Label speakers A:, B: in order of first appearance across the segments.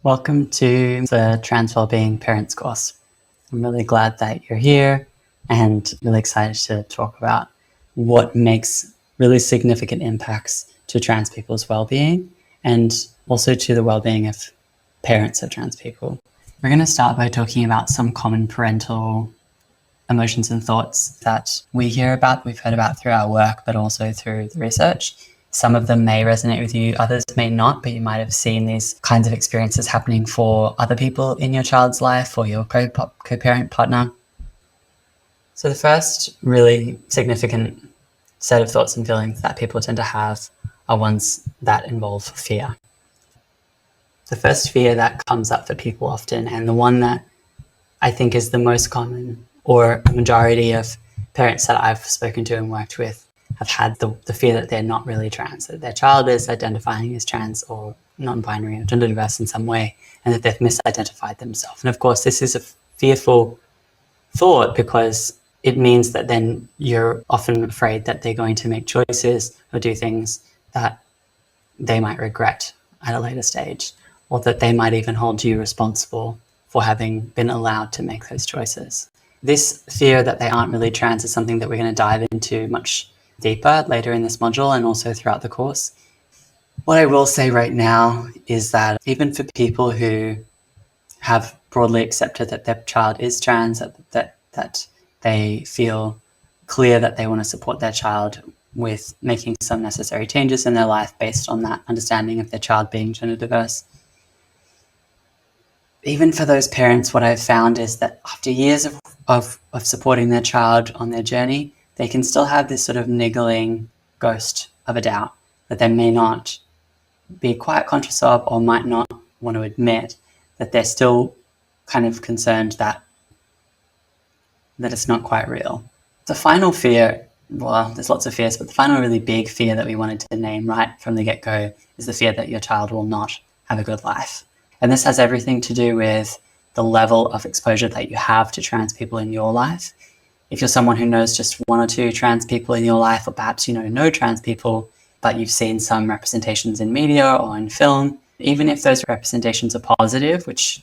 A: Welcome to the Trans Wellbeing Parents course. I'm really glad that you're here and really excited to talk about what makes really significant impacts to trans people's well-being and also to the well-being of parents of trans people. We're going to start by talking about some common parental emotions and thoughts that we hear about, we've heard about through our work, but also through the research. Some of them may resonate with you, others may not, but you might have seen these kinds of experiences happening for other people in your child's life or your co-parent partner. So the first really significant set of thoughts and feelings that people tend to have are ones that involve fear. The first fear that comes up for people often, and the one that I think is the most common, or a majority of parents that I've spoken to and worked with have had the fear that they're not really trans, that their child is identifying as trans or non-binary or gender diverse in some way, and that they've misidentified themselves. And of course, this is a fearful thought because it means that then you're often afraid that they're going to make choices or do things that they might regret at a later stage, or that they might even hold you responsible for having been allowed to make those choices. This fear that they aren't really trans is something that we're going to dive into much deeper later in this module and also throughout the course. What I will say right now is that even for people who have broadly accepted that their child is trans, that they feel clear that they want to support their child with making some necessary changes in their life based on that understanding of their child being gender diverse. Even for those parents, what I've found is that after years of supporting their child on their journey, they can still have this sort of niggling ghost of a doubt that they may not be quite conscious of or might not want to admit, that they're still kind of concerned that it's not quite real. The final fear, well, there's lots of fears, but the final really big fear that we wanted to name right from the get-go is the fear that your child will not have a good life. And this has everything to do with the level of exposure that you have to trans people in your life. If you're someone who knows just one or two trans people in your life, or perhaps you know no trans people, but you've seen some representations in media or in film, even if those representations are positive, which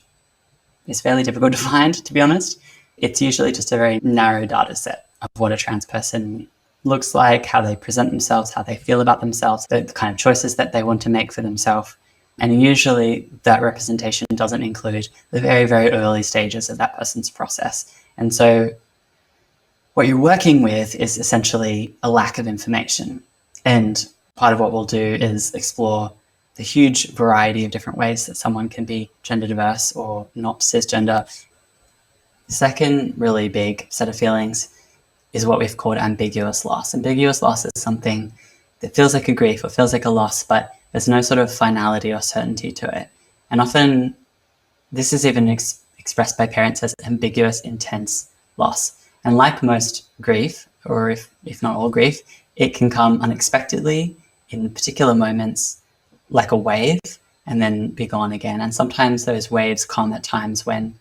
A: is fairly difficult to find, to be honest, it's usually just a very narrow data set of what a trans person looks like, how they present themselves, how they feel about themselves, the kind of choices that they want to make for themselves. And usually that representation doesn't include the very, very early stages of that person's process. And so what you're working with is essentially a lack of information. And part of what we'll do is explore the huge variety of different ways that someone can be gender diverse or not cisgender. The second really big set of feelings is what we've called ambiguous loss. Ambiguous loss is something that feels like a grief or feels like a loss, but there's no sort of finality or certainty to it. And often this is even expressed by parents as ambiguous, intense loss. And like most grief, or if not all grief, it can come unexpectedly in particular moments, like a wave, and then be gone again. And sometimes those waves come at times when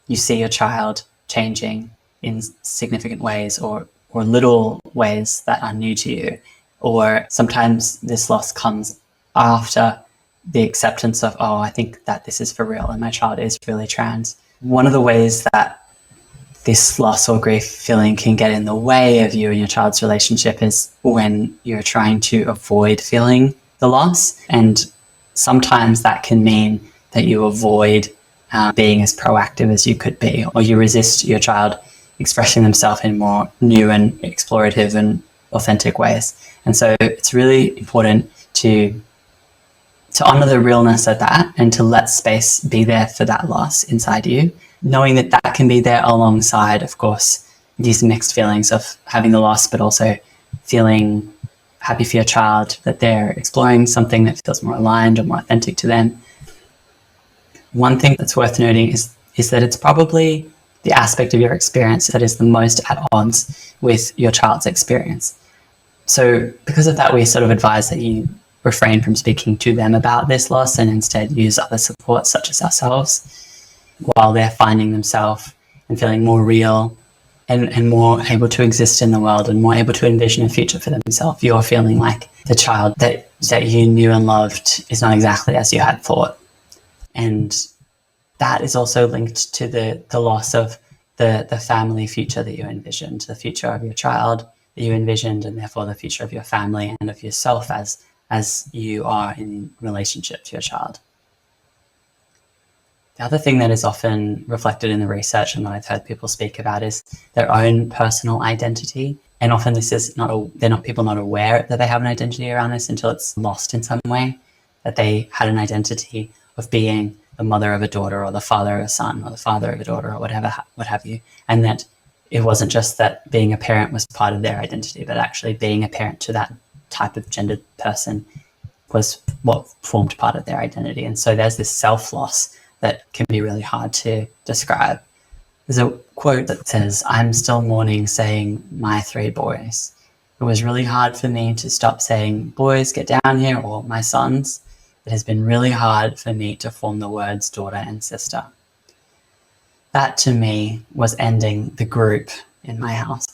A: you see your child changing in significant ways or little ways that are new to you. Or sometimes this loss comes after the acceptance of, oh, I think that this is for real and my child is really trans. One of the ways that this loss or grief feeling can get in the way of you and your child's relationship is when you're trying to avoid feeling the loss. And sometimes that can mean that you avoid being as proactive as you could be, or you resist your child expressing themselves in more new and explorative and authentic ways. And so it's really important to honor the realness of that and to let space be there for that loss inside you, knowing that that can be there alongside, of course, these mixed feelings of having the loss, but also feeling happy for your child, that they're exploring something that feels more aligned or more authentic to them. One thing that's worth noting is that it's probably the aspect of your experience that is the most at odds with your child's experience. So because of that, we sort of advise that you refrain from speaking to them about this loss and instead use other supports such as ourselves while they're finding themselves and feeling more real and more able to exist in the world and more able to envision a future for themselves. You're feeling like the child that you knew and loved is not exactly as you had thought. And that is also linked to the loss of the family future that you envisioned, the future of your child that you envisioned, and therefore the future of your family and of yourself as you are in relationship to your child. The other thing that is often reflected in the research and what I've heard people speak about is their own personal identity. And often this is people not aware that they have an identity around this until it's lost in some way, that they had an identity of being the mother of a daughter or the father of a son or the father of a daughter or whatever, what have you. And that it wasn't just that being a parent was part of their identity, but actually being a parent to that type of gendered person was what formed part of their identity. And so there's this self-loss that can be really hard to describe. There's a quote that says, "I'm still mourning saying my 3 boys. It was really hard for me to stop saying, boys, get down here, or my sons. It has been really hard for me to form the words daughter and sister." That to me was ending the group in my house.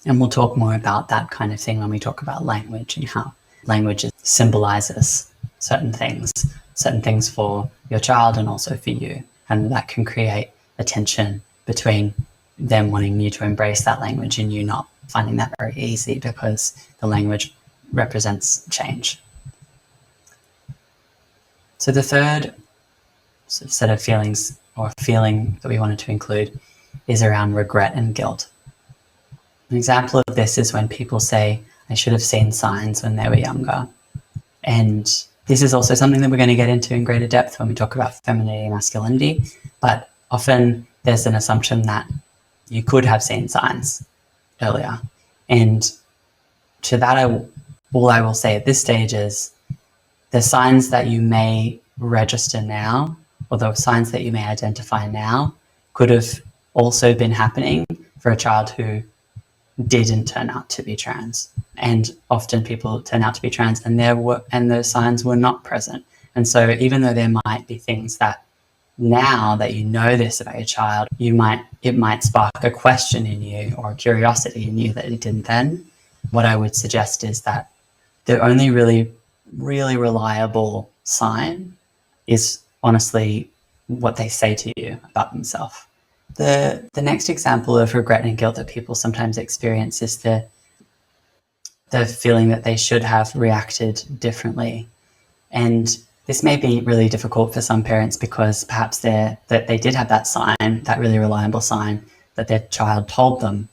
A: And we'll talk more about that kind of thing when we talk about language and how language symbolizes certain things for your child and also for you. And that can create a tension between them wanting you to embrace that language and you not finding that very easy because the language represents change. So the third sort of set of feelings or feeling that we wanted to include is around regret and guilt. An example of this is when people say, "I should have seen signs when they were younger." And this is also something that we're going to get into in greater depth when we talk about femininity and masculinity. But often there's an assumption that you could have seen signs earlier. And to that, all I will say at this stage is the signs that you may register now, or the signs that you may identify now, could have also been happening for a child who didn't turn out to be trans. And often people turn out to be trans and those signs were not present. And so even though there might be things that now that you know this about your child, it might spark a question in you or a curiosity in you that it didn't then. What I would suggest is that the only really reliable sign is honestly what they say to you about themselves. The next example of regret and guilt that people sometimes experience is the feeling that they should have reacted differently. And this may be really difficult for some parents because perhaps that they did have that sign, that really reliable sign that their child told them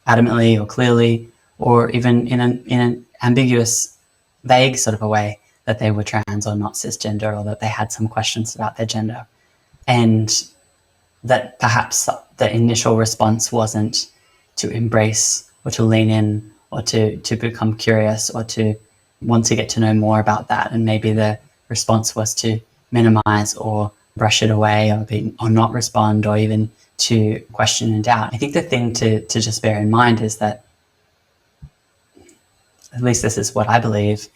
A: adamantly or clearly, or even in an ambiguous, vague sort of a way that they were trans or not cisgender, or that they had some questions about their gender. And that perhaps the initial response wasn't to embrace or to lean in or to become curious or to want to get to know more about that. And maybe the response was to minimize or brush it away or not respond or even to question and doubt. I think the thing to just bear in mind is that, at least this is what I believe,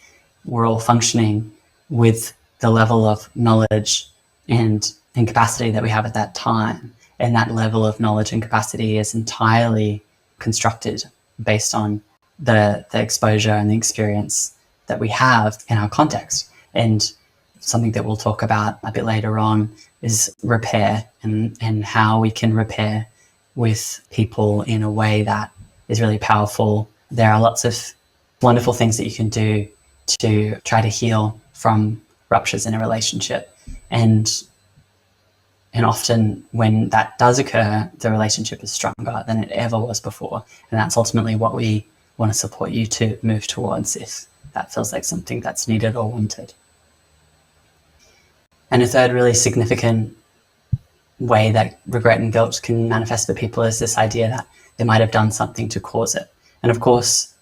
A: we're all functioning with the level of knowledge and capacity that we have at that time. And that level of knowledge and capacity is entirely constructed based on the exposure and the experience that we have in our context. And something that we'll talk about a bit later on is repair and how we can repair with people in a way that is really powerful. There are lots of wonderful things that you can do to try to heal from ruptures in a relationship. And often when that does occur, the relationship is stronger than it ever was before. And that's ultimately what we want to support you to move towards if that feels like something that's needed or wanted. And a third really significant way that regret and guilt can manifest for people is this idea that they might have done something to cause it. And of course,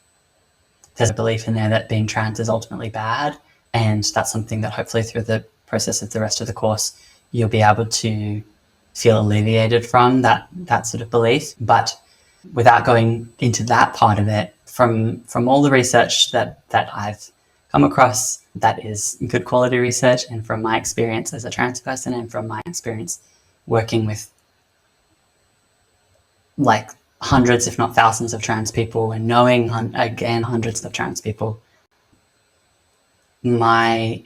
A: there's a belief in there that being trans is ultimately bad. And that's something that hopefully through the process of the rest of the course, you'll be able to feel alleviated from that sort of belief. But without going into that part of it, from all the research that I've come across that is good quality research, and from my experience as a trans person, and from my experience working with like hundreds, if not thousands of trans people, and knowing, again, hundreds of trans people, my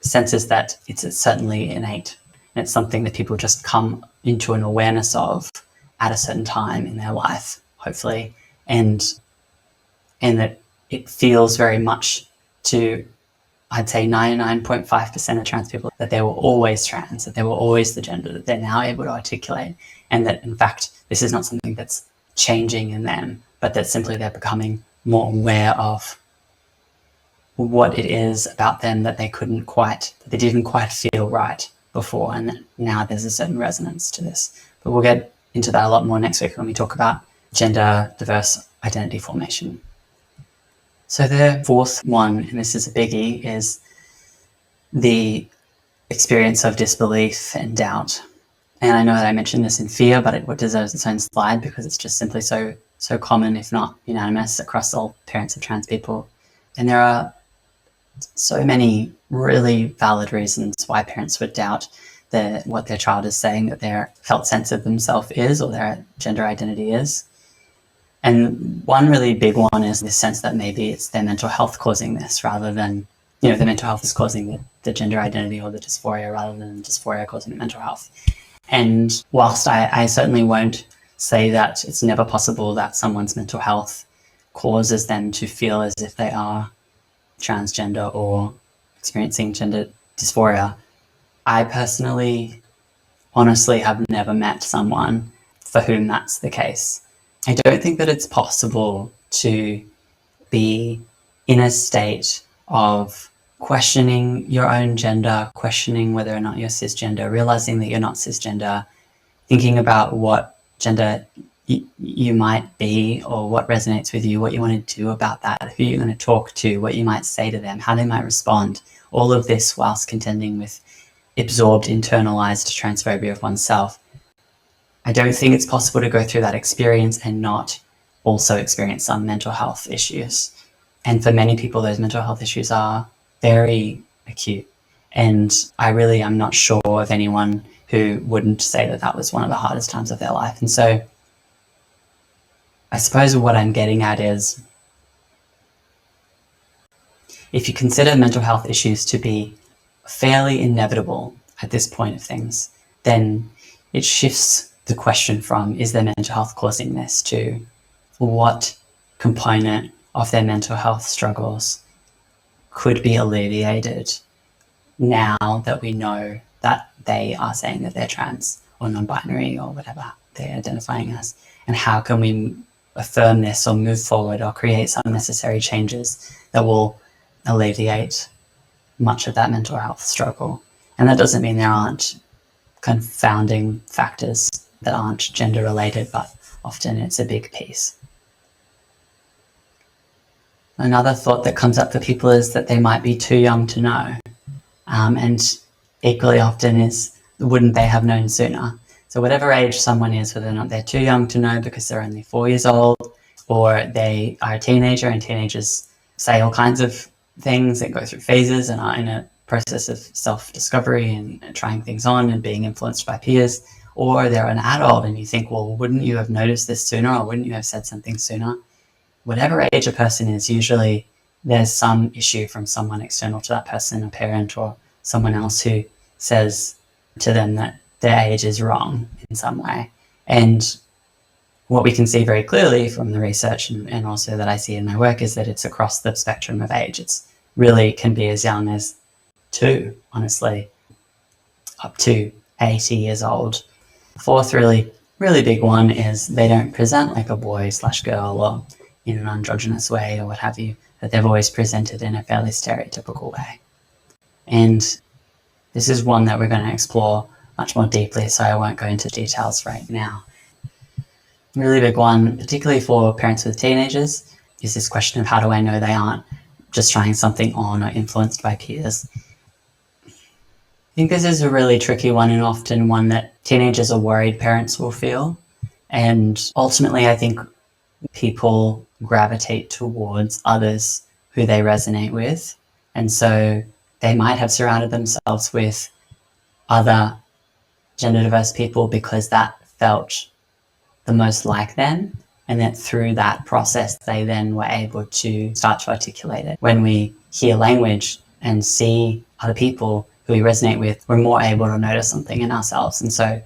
A: senses that it's certainly innate, and it's something that people just come into an awareness of at a certain time in their life, hopefully, and that it feels very much to, I'd say 99.5% of trans people, that they were always trans, that they were always the gender that they're now able to articulate, and that in fact this is not something that's changing in them, but that simply they're becoming more aware of what it is about them that they didn't quite feel right before, and that now there's a certain resonance to this. But we'll get into that a lot more next week when we talk about gender diverse identity formation. So the fourth one, and this is a biggie, is the experience of disbelief and doubt. And I know that I mentioned this in fear, but it deserves its own slide because it's just simply so common, if not unanimous, across all parents of trans people. And there are so many really valid reasons why parents would doubt what their child is saying that their felt sense of themselves is, or their gender identity is. And one really big one is this sense that maybe it's their mental health causing this, rather than, the mental health is causing the gender identity or the dysphoria, rather than dysphoria causing the mental health. And whilst I certainly won't say that it's never possible that someone's mental health causes them to feel as if they are transgender or experiencing gender dysphoria, I personally, honestly, have never met someone for whom that's the case. I don't think that it's possible to be in a state of questioning your own gender, questioning whether or not you're cisgender, realizing that you're not cisgender, thinking about what gender you might be or what resonates with you, what you want to do about that, who you're going to talk to, what you might say to them, how they might respond. All of this whilst contending with absorbed, internalized transphobia of oneself. I don't think it's possible to go through that experience and not also experience some mental health issues. And for many people, those mental health issues are very acute. And I really am not sure of anyone who wouldn't say that that was one of the hardest times of their life. And so I suppose what I'm getting at is, if you consider mental health issues to be fairly inevitable at this point of things, then it shifts the question from, is their mental health causing this, to what component of their mental health struggles could be alleviated now that we know that they are saying that they're trans or non-binary or whatever they're identifying as, and how can we affirm this or move forward or create some necessary changes that will alleviate much of that mental health struggle. And that doesn't mean there aren't confounding factors that aren't gender related, but often it's a big piece. Another thought that comes up for people is that they might be too young to know. And equally often is, wouldn't they have known sooner? So whatever age someone is, whether or not they're too young to know because they're only 4 years old, or they are a teenager, and teenagers say all kinds of things and go through phases and are in a process of self-discovery and trying things on and being influenced by peers, or they're an adult and you think, well, wouldn't you have noticed this sooner, or wouldn't you have said something sooner? Whatever age a person is, usually there's some issue from someone external to that person, a parent or someone else, who says to them that their age is wrong in some way. And what we can see very clearly from the research, and also that I see in my work, is that it's across the spectrum of age. It's really can be as young as 2, honestly, up to 80 years old. Fourth really big one is they don't present like a boy/girl or in an androgynous way or what have you, that they've always presented in a fairly stereotypical way. And this is one that we're going to explore much more deeply, so I won't go into details right now. Really big one, particularly for parents with teenagers, is this question of, how do I know they aren't just trying something on or influenced by peers? I think this is a really tricky one, and often one that teenagers are worried parents will feel. And ultimately, I think people gravitate towards others who they resonate with. And so they might have surrounded themselves with other gender diverse people because that felt the most like them, and that through that process they then were able to start to articulate it. When we hear language and see other people who we resonate with, we're more able to notice something in ourselves. And so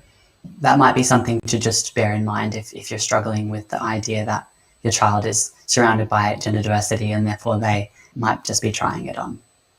A: that might be something to just bear in mind if you're struggling with the idea that your child is surrounded by gender diversity and therefore they might just be trying it on.